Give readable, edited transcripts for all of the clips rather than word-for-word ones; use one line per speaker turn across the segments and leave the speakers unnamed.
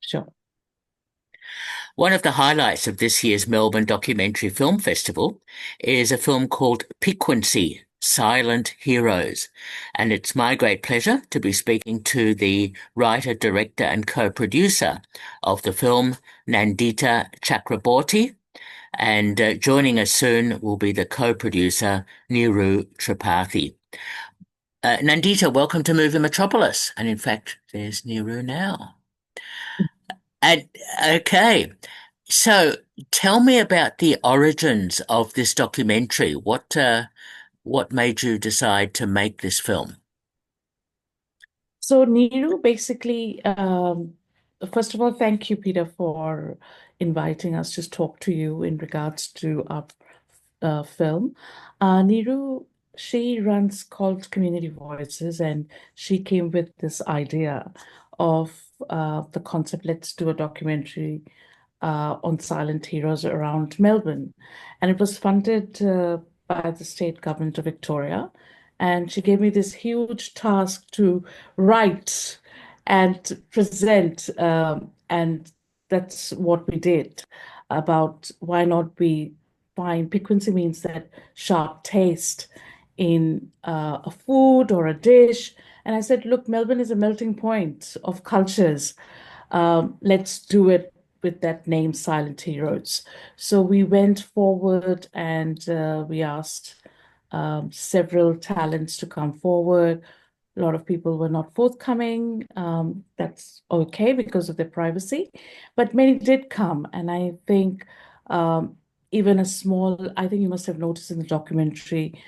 Sure.
One of the highlights of this year's Melbourne Documentary Film Festival is a film called Piquancy, Silent Heroes. And it's my great pleasure to be speaking to the writer, director, and co-producer of the film, Nandita Chakraborty. And joining us soon will be the co-producer, Niru Tripathi. Nandita, welcome to Movie Metropolis. And in fact, there's Niru now. And okay, so tell me about the origins of this documentary. What made you decide to make this film?
So Niru basically, first of all, thank you, Peter, for inviting us to talk to you in regards to our film. Niru, she runs called Community Voices, and she came with this idea of the concept, let's do a documentary on silent heroes around Melbourne. And it was funded by the state government of Victoria. And she gave me this huge task to write and present. And that's what we did about why not we find piquancy means that sharp taste in a food or a dish. And I said, look, Melbourne is a melting point of cultures. Let's do it with that name, Silent Heroes. So we went forward and we asked several talents to come forward. A lot of people were not forthcoming. That's okay because of their privacy, but many did come. And I think even a small, I think you must have noticed in the documentary,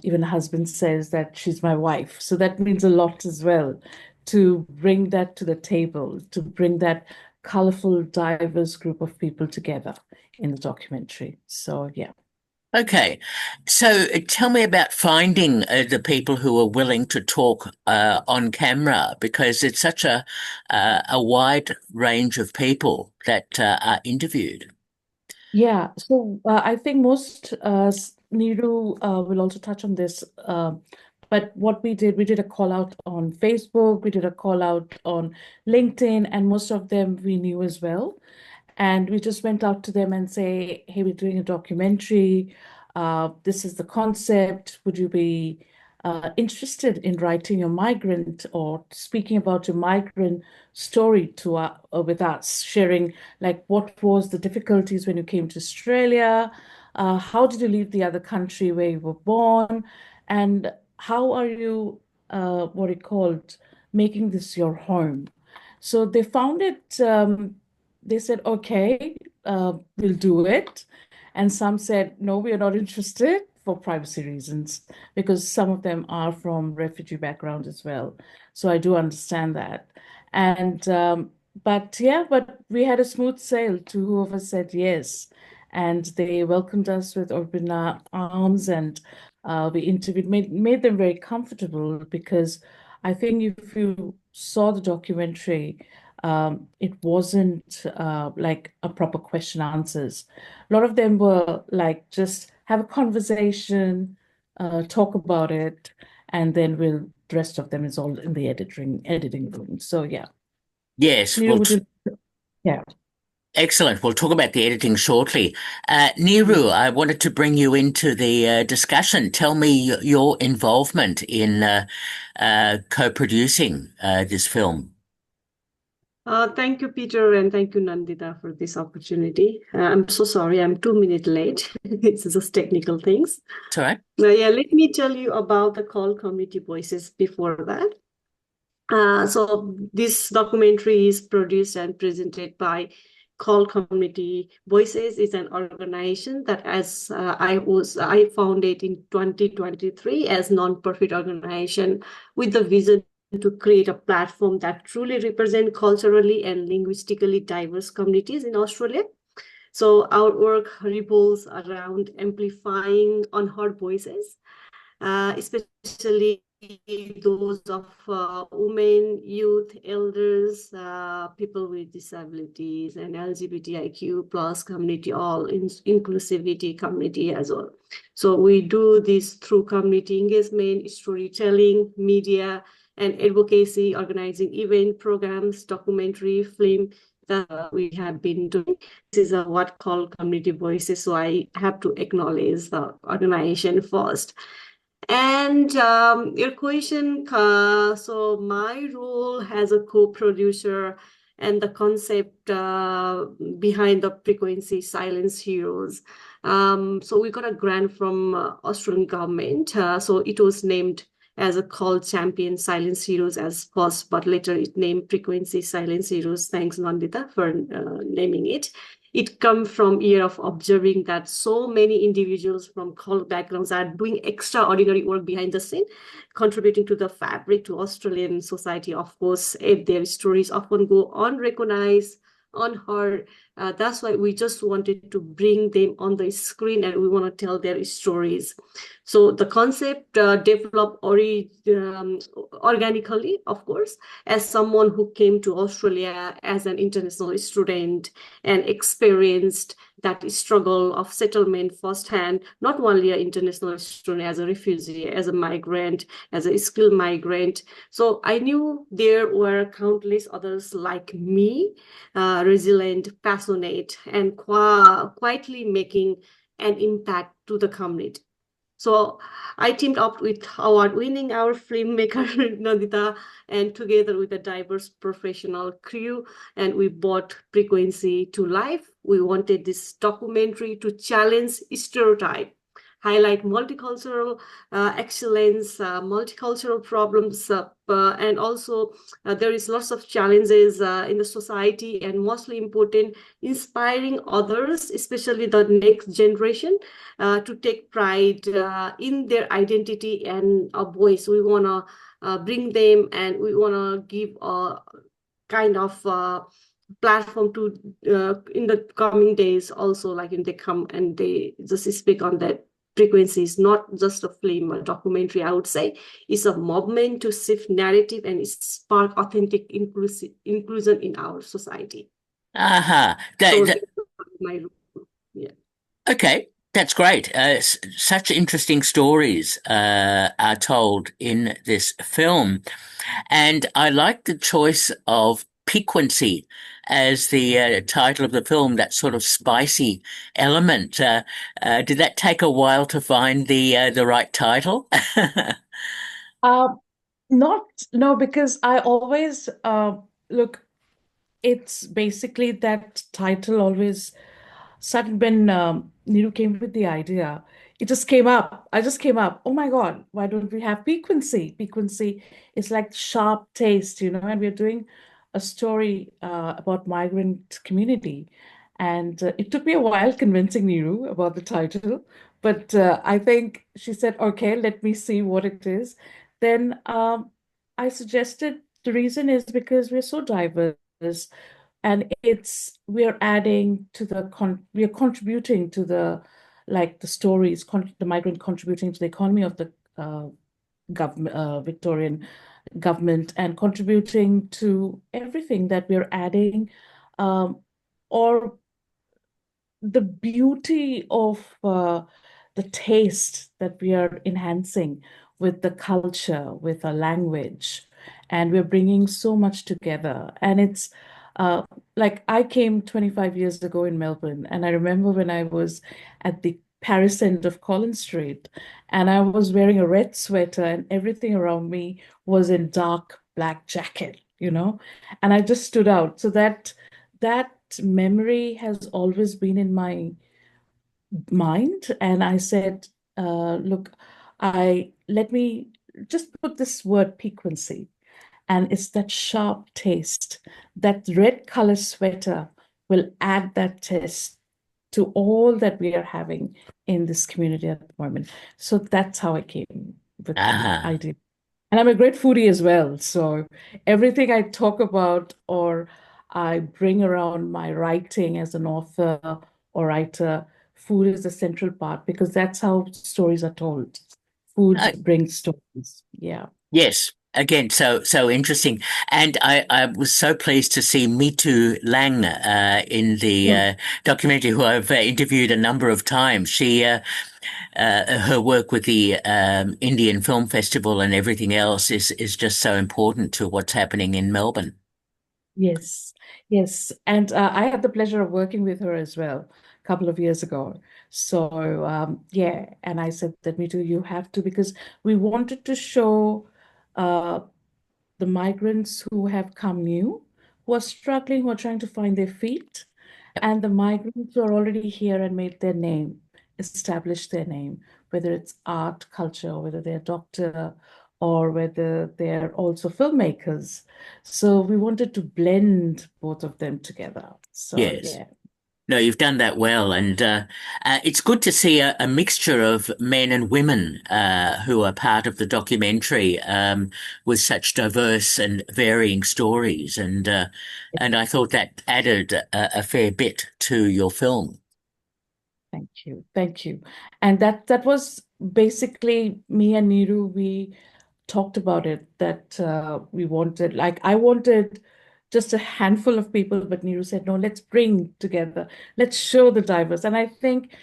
even the husband says that she's my wife. So that means a lot as well to bring that to the table, to bring that colorful, diverse group of people together in the documentary. So, yeah.
Okay, so tell me about finding the people who are willing to talk on camera because it's such a wide range of people that are interviewed.
Yeah, so I think most Niru will also touch on this. But what we did a call out on Facebook, we did a call out on LinkedIn, and most of them we knew as well. And we just went out to them and say, hey, we're doing a documentary. This is the concept. Would you be interested in writing your migrant or speaking about your migrant story to with us, sharing like what was the difficulties when you came to Australia? How did you leave the other country where you were born? And how are you, what it called, making this your home? So they found it. They said, okay, we'll do it. And some said, no, we are not interested for privacy reasons, because some of them are from refugee background as well. So I do understand that. And, but yeah, but we had a smooth sail to whoever said yes. And they welcomed us with open arms and we interviewed, made them very comfortable because I think if you saw the documentary, it wasn't like a proper question answers. A lot of them were like just have a conversation, talk about it, and then the rest of them is all in the editing room. So yeah.
Yes,
Neil, would you yeah.
excellent. We'll talk about the editing shortly. Niru, I wanted to bring you into the discussion. Tell me your involvement in co-producing this film.
Thank you, Peter, and thank you, Nandita, for this opportunity. I'm so sorry, I'm 2 minutes late. It's just technical things.
It's all right.
Yeah, let me tell you about the Call Community Voices before that. So this documentary is produced and presented by Call Community Voices. Is an organization that as I founded in 2023 as non-profit organization with the vision to create a platform that truly represent culturally and linguistically diverse communities in Australia. So our work revolves around amplifying unheard voices, especially those of women, youth, elders, people with disabilities, and LGBTIQ plus community, all inclusivity community as well. So we do this through community engagement, storytelling, media, and advocacy, organizing event programs, documentary, film that we have been doing. This is what called Community Voices, so I have to acknowledge the organization first. And your question, so my role as a co-producer and the concept behind the Piquancy Silence Heroes. So we got a grant from Australian government. So it was named as a called Champion Silence Heroes as first, but later it named Piquancy Silence Heroes. Thanks, Nandita, for naming it. It comes from year of observing that so many individuals from cult backgrounds are doing extraordinary work behind the scene, contributing to the fabric to Australian society. Of course, if their stories often go unrecognized, unheard. That's why we just wanted to bring them on the screen and we want to tell their stories. So the concept developed organically, of course, as someone who came to Australia as an international student and experienced that struggle of settlement firsthand, not only an international student, as a refugee, as a migrant, as a skilled migrant. So I knew there were countless others like me, resilient, passionate, and quietly making an impact to the community. So I teamed up with award-winning our filmmaker Nandita, and together with a diverse professional crew, and we brought Piquancy to life. We wanted this documentary to challenge stereotype, highlight multicultural excellence, multicultural problems, and also there is lots of challenges in the society, and mostly important, inspiring others, especially the next generation, to take pride in their identity and a voice. We want to bring them, and we want to give a kind of platform to in the coming days also, like in they come and they just speak on that. Piquancy is not just a film or documentary, I would say. It's a movement to shift narrative and spark authentic inclusion in our society.
Aha.
So that's my role. Yeah.
Okay, that's great. Such interesting stories are told in this film. And I like the choice of Piquancy as the title of the film, that sort of spicy element. Did that take a while to find the right title?
Uh, Not, no, because I always look, it's basically that title always started when Niru came with the idea. It just came up. I just came up. Oh my God, why don't we have piquancy? Piquancy is like sharp taste, and we're doing a story about migrant community. And it took me a while convincing Niru about the title, but I think she said, okay, let me see what it is. Then I suggested the reason is because we're so diverse and we're adding to we're contributing to the stories, the migrant contributing to the economy of the government, Victorian government, and contributing to everything that we're adding, or the beauty of the taste that we are enhancing with the culture, with our language, and we're bringing so much together. And it's like I came 25 years ago in Melbourne, and I remember when I was at the Paris end of Collins Street, and I was wearing a red sweater, and everything around me was in dark black jacket, and I just stood out. So that memory has always been in my mind. And I said, look, let me just put this word piquancy. And it's that sharp taste. That red color sweater will add that taste to all that we are having in this community at the moment. So that's how I came with the
Ah,
idea. And I'm a great foodie as well. So everything I talk about or I bring around my writing as an author or writer, food is a central part because that's how stories are told. Food
uh,
brings stories. Yeah.
yes. Again, so interesting, and I was so pleased to see Mitu Lang in the
Mm.
documentary, who I've interviewed a number of times. Her work with the Indian Film Festival and everything else is just so important to what's happening in Melbourne.
Yes, yes. And I had the pleasure of working with her as well a couple of years ago. So, yeah, and I said that, me too, you have to, because we wanted to show uh, the migrants who have come new, who are struggling, who are trying to find their feet, and the migrants who are already here and made their name, established their name, whether it's art, culture, or whether they're a doctor, or whether they're also filmmakers. So we wanted to blend both of them together. So
Yes.
yeah.
No, you've done that well, and it's good to see a mixture of men and women who are part of the documentary with such diverse and varying stories, and I thought that added a fair bit to your film.
Thank you. Thank you. And that was basically me and Niru, we talked about it, that we wanted, like, I wanted just a handful of people, but Niru said, no, let's bring together, let's show the diverse. And I think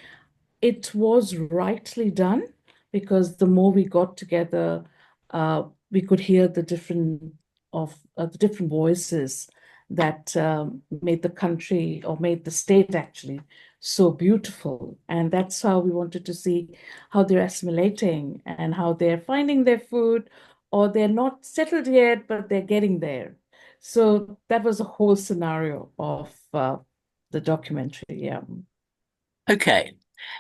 it was rightly done, because the more we got together, we could hear the different voices that made the country, or made the state actually, so beautiful. And that's how we wanted to see how they're assimilating and how they're finding their food, or they're not settled yet, but they're getting there. So that was a whole scenario of the documentary. Yeah.
Okay.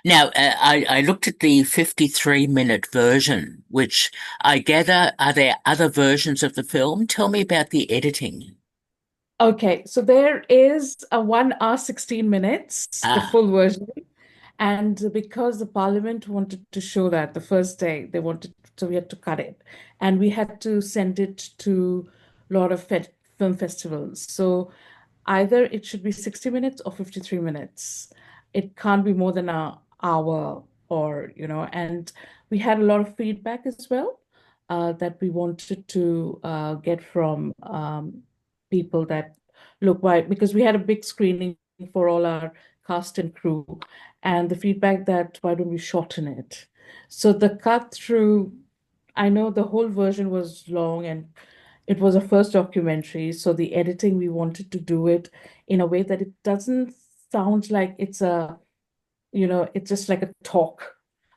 Now, I looked at the 53-minute version, which I gather are there other versions of the film? Tell me about the editing.
Okay, so there is a 1 hour 16 minutes, the
Ah,
full version. And because the parliament wanted to show that the first day, they wanted, so we had to cut it. And we had to send it to a lot of film festivals. So either it should be 60 minutes or 53 minutes. It can't be more than an hour, or, and we had a lot of feedback as well, that we wanted to get from people that look, why, because we had a big screening for all our cast and crew, and the feedback that why don't we shorten it? So the cut through, I know the whole version was long, and it was a first documentary, so the editing, we wanted to do it in a way that it doesn't sound like it's just like a talk.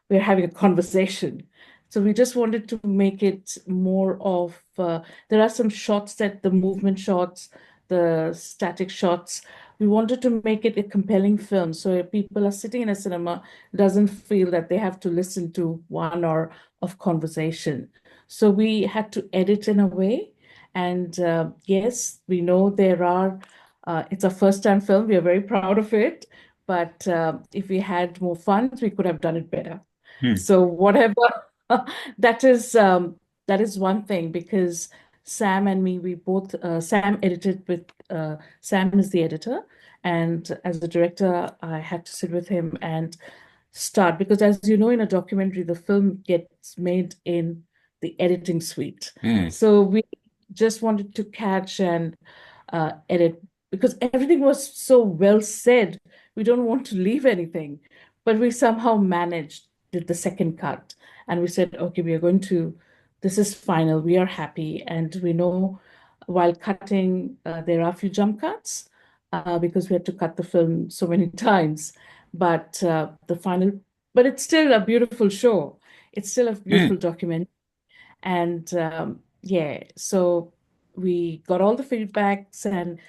We're having a conversation. So we just wanted to make it more of, there are some shots, that the movement shots, the static shots. We wanted to make it a compelling film. So if people are sitting in a cinema, doesn't feel that they have to listen to 1 hour of conversation. So we had to edit in a way. And yes, we know it's a first time film. We are very proud of it. But if we had more funds, we could have done it better.
hmm,
So whatever, that is um, that is one thing, because Sam and me, we both Sam edited with Sam is the editor, and as the director, I had to sit with him and start, because as you know, in a documentary, the film gets made in the editing suite.
hmm,
So we just wanted to catch and edit, because everything was so well said. We don't want to leave anything, but we somehow managed, did the second cut, and we said, okay, we are going to, this is final, we are happy. And we know while cutting, there are a few jump cuts, because we had to cut the film so many times. But but it's still a beautiful show. It's still a
hmm.
beautiful document. And yeah, so we got all the feedbacks, and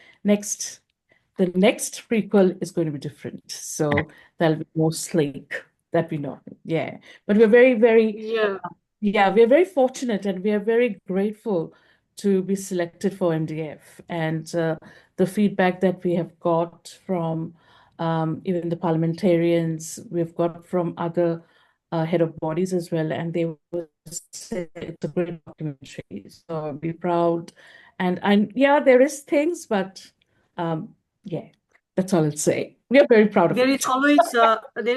the next prequel is going to be different. So that'll be more sleek, that we know. Yeah. But we're very, very,
Yeah.
yeah, we're very fortunate, and we are very grateful to be selected for MDF. And the feedback that we have got from even the parliamentarians, we've got from other head of bodies as well, and they will say it's a great documentary. So be proud. And yeah, there is things, but yeah, that's all I'll say. we are very proud of
There
it.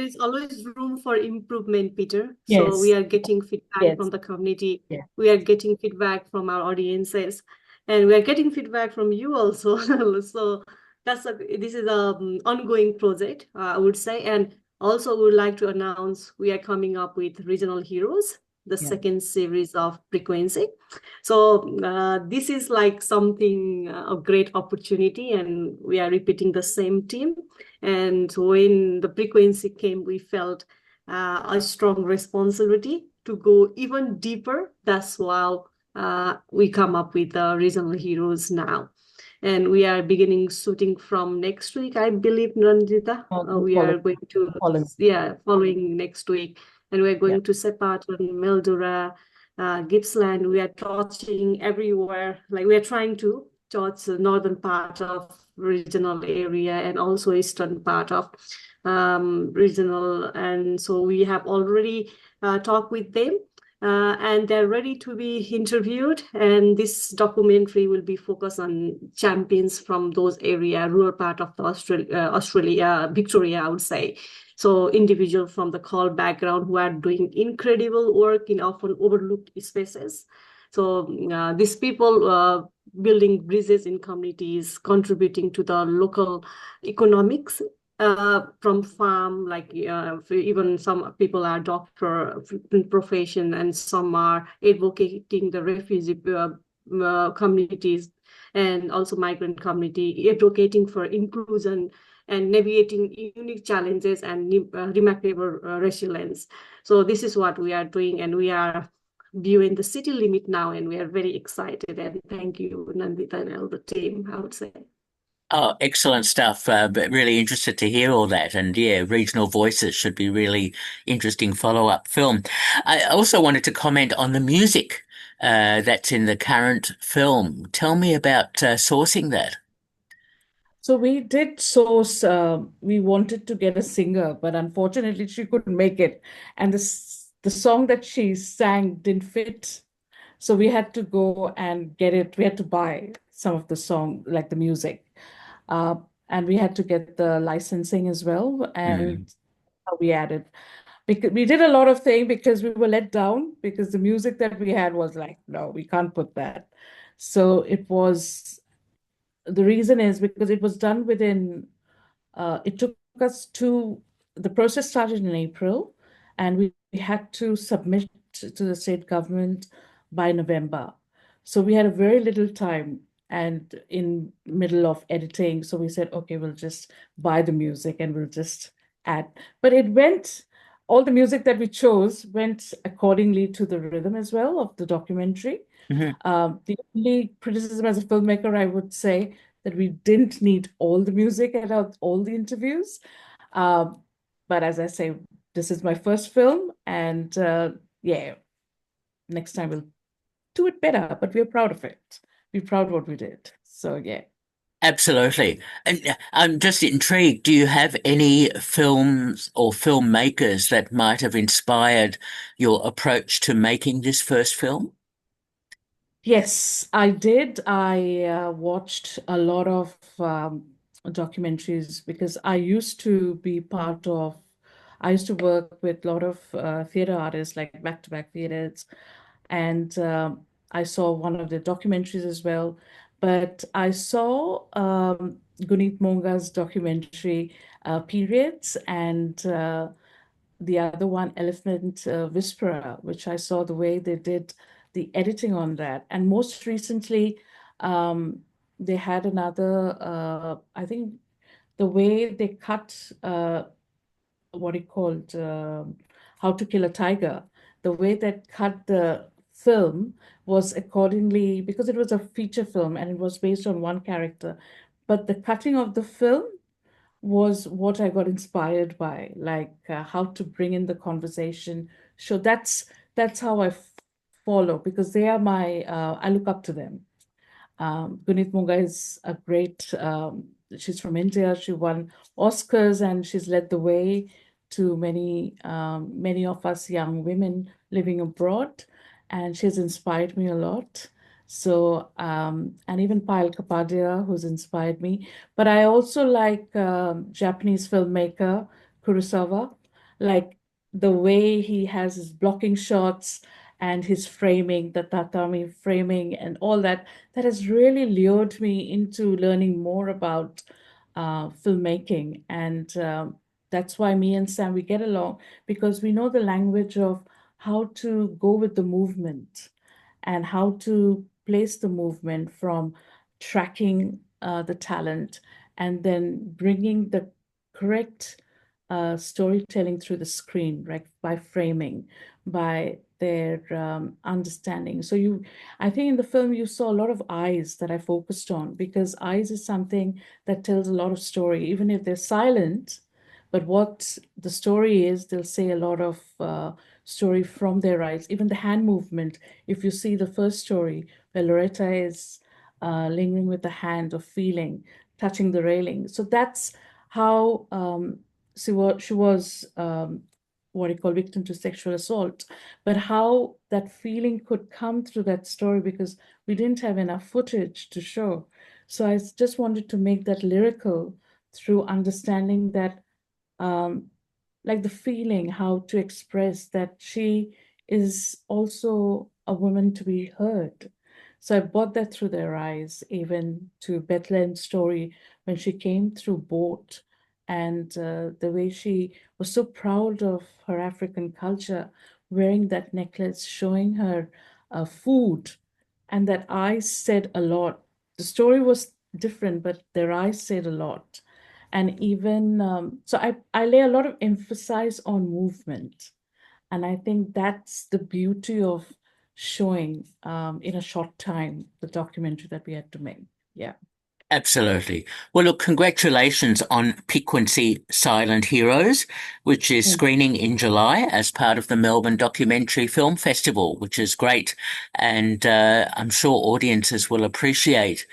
is always room for improvement, Peter. So we
Yes,
are getting feedback from
yes,
the community.
yeah.
We are getting feedback from our audiences, and we are getting feedback from you also. So this is a ongoing project, I would say. And also, we would like to announce we are coming up with Regional Heroes, the
Yeah.
second series of Piquancy. So this is like something a great opportunity, and we are repeating the same team. And when the frequency came, we felt a strong responsibility to go even deeper. That's why we come up with Regional Heroes now. And we are beginning shooting from next week, I believe, Nandita.
The
We are
following,
going to,
following.
following next week. And we're
Yeah.
going to Sepatan, Mildura, Gippsland. We are touching everywhere. Like we are trying to touch the northern part of regional area and also eastern part of regional. And so we have already talked with them. And they're ready to be interviewed. And this documentary will be focused on champions from those area, rural part of the Australia, Victoria, I would say. So individuals from the call background who are doing incredible work in often overlooked spaces. So these people building bridges in communities, contributing to the local economics from farm, like even some people are doctor profession, and some are advocating the refugee communities and also migrant community, advocating for inclusion and navigating unique challenges and remarkable resilience. So this is what we are doing, and we are viewing the city limit now, and we are very excited. And thank you, Nandita, and all the team, I would say.
Oh, excellent stuff. But really interested to hear all that. And yeah, Regional Voices should be really interesting follow-up film. I also wanted to comment on the music that's in the current film. Tell me about sourcing that.
So we did source, we wanted to get a singer, but unfortunately she couldn't make it. And the song that she sang didn't fit. So we had to go and get it. We had to buy some of the song, like the music. Uh, and we had to get the licensing as well. And
Mm.
we added, because we did a lot of things because we were let down because the music that we had was like, no, we can't put that. So it was, the reason is because it was done within, it took us to, the process started in April, and we had to submit to the state government by November. So we had a very little time and in middle of editing. So we said, okay, we'll just buy the music and we'll just add. But it went, all the music that we chose went accordingly to the rhythm as well of the documentary.
Mhm.
The only criticism as a filmmaker, I would say that we didn't need all the music at all the interviews. Um, but as I say, this is my first film, and yeah, next time we'll do it better. But we're proud of it. We're proud of what we did. So yeah.
Absolutely. And I'm just intrigued. Do you have any films or filmmakers that might have inspired your approach to making this first film?
Yes, I did. I watched a lot of documentaries because I used to be part of, I used to work with a lot of theater artists, like back-to-back theaters. And I saw one of the documentaries as well. But I saw Guneet Monga's documentary, Periods, and the other one, Elephant Whisperer, which I saw the way they did the editing on that. And most recently, they had another, I think the way they cut what he called How to Kill a Tiger, the way that cut the film was accordingly, because it was a feature film and it was based on one character, but the cutting of the film was what I got inspired by, like how to bring in the conversation. So that's how follow, because they are my I look up to them. Guneet Munga is a great, she's from India. She won Oscars and she's led the way to many of us young women living abroad. And she's inspired me a lot. So, and even Payal Kapadia, who's inspired me. But I also like Japanese filmmaker Kurosawa, like the way he has his blocking shots and his framing, the tatami framing, and all that. That has really lured me into learning more about filmmaking. And that's why me and Sam, we get along because we know the language of how to go with the movement and how to place the movement from tracking the talent and then bringing the correct storytelling through the screen, right? By framing, by their understanding. So I think in the film you saw a lot of eyes that I focused on because eyes is something that tells a lot of story, even if they're silent. But what the story is, they'll say a lot of story from their eyes. Even the hand movement, if you see the first story where Loretta is lingering with the hand or feeling, touching the railing. So that's how she was what you call victim to sexual assault, but how that feeling could come through that story because we didn't have enough footage to show. So I just wanted to make that lyrical through understanding that um, like the feeling, how to express that she is also a woman to be heard. So I brought that through their eyes, even to Bethlehem's story when she came through boat and the way she was so proud of her African culture, wearing that necklace, showing her food, and that eyes said a lot. The story was different, but their eyes said a lot. And even so I lay a lot of emphasis on movement, and I think that's the beauty of showing in a short time the documentary that we had to make. Yeah.
Absolutely. Well, look, congratulations on Piquancy Silent Heroes, which is
Thank
screening in July as part of the Melbourne Documentary Film Festival, which is great. And I'm sure audiences will appreciate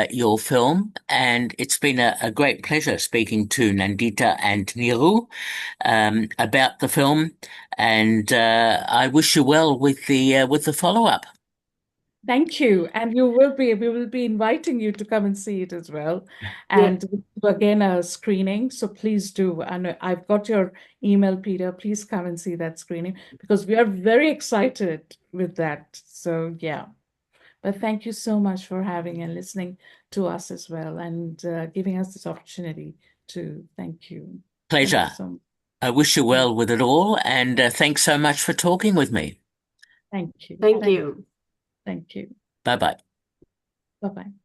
your film. And it's been a great pleasure speaking to Nandita and Niru about the film. And I wish you well with the follow-up.
Thank you. And we will be inviting you to come and see it as well.
Yeah.
And again, a screening. So please do. And I've got your email, Peter. Please come and see that screening because we are very excited with that. So yeah. But thank you so much for having and listening to us as well and giving us this opportunity to thank you. Thank you
Pleasure.
so much.
I wish you
Thank,
well with it all, and thanks so much for talking with me.
thank you.
Thank you.
Thank you.
Bye bye.
Bye bye.